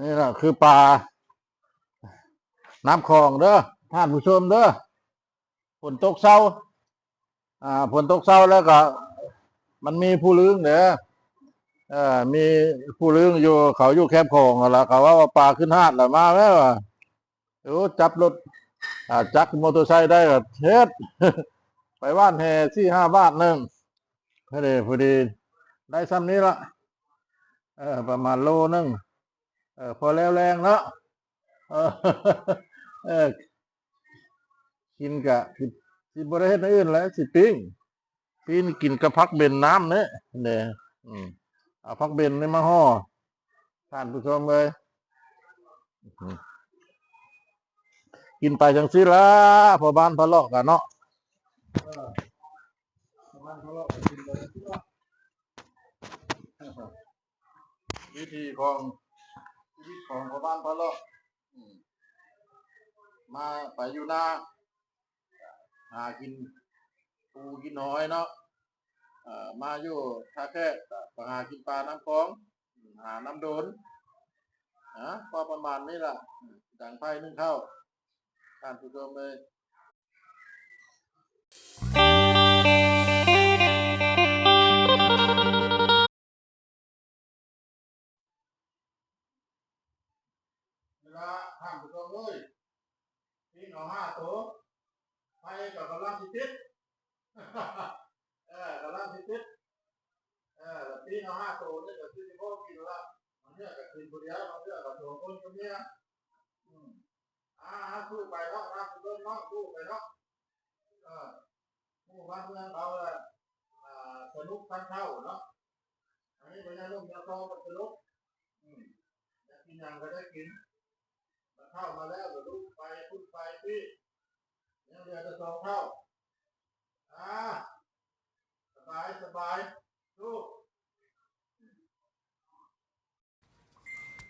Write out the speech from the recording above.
นี่แหละคือปลาน้ำคลองเด้อท่านผู้ชมเด้อฝนตกเช้าฝนตกเช้าแล้วก็มันมีผู้ลึงเด้อมีผู้ลึงอยู่เขาอยู่แคบคลองแล้วเขาว่าปลาขึ้นหาดแล้วมาแล้วโอ้จับรถจักรมอเตอร์ไซค์ได้ก็เฮ็ด ไปบ้านแห่4-5 บาทหนึ่งพอดีได้ซ้ำนี้ละประมาณโลนึงพอแล้วแรงเนาะเออ เออกินกะสิบริเฮ็ดอื่นแล้วสิปิ้งกินกับพักเบนน้ำเนี่ยเอาพักเบนนี่มาห่อท่านผู้ชมเลยกินไปจังสิละพอบ้านพอเลาะกันเนาะบ้านพอเลาะกินไปจังสิละวิธีของชีวิตของพอบ้านพอเลาะมาไปอยู่นาหากินปูกินหอยเนาะมาอยู่ท่าแค่ไปหากินปลาน้ำคลองหาน้ำโดนพอประมาณนี้ล่ะดังไพ่นึ่งเข้าท่านผู้ชมเลยเวลาท่านผู้ชมเลยพี่เอา5 ตัวไพ่กับกำลังติดกำลังติดพี่เอา5 ตัวนี่ก็คือที่พ่อกินละมันเนี่ยก็กินคนเดียวมันเนี่ยก็ตัวคนคนเนี้ยสู้ไปเนาะท่านผู้ชมเนาะสู้ไปเนาะผู้บ้านเมืองเราสนุกทั้งเข้าเนาะอันนี้เป็นเรื่องยาโตมันสนุกอยากกินอย่างก็ได้กินเข้ามาแล้วก็ลุกไปพูดไปพี่ยังเหลือจะ2 เท่า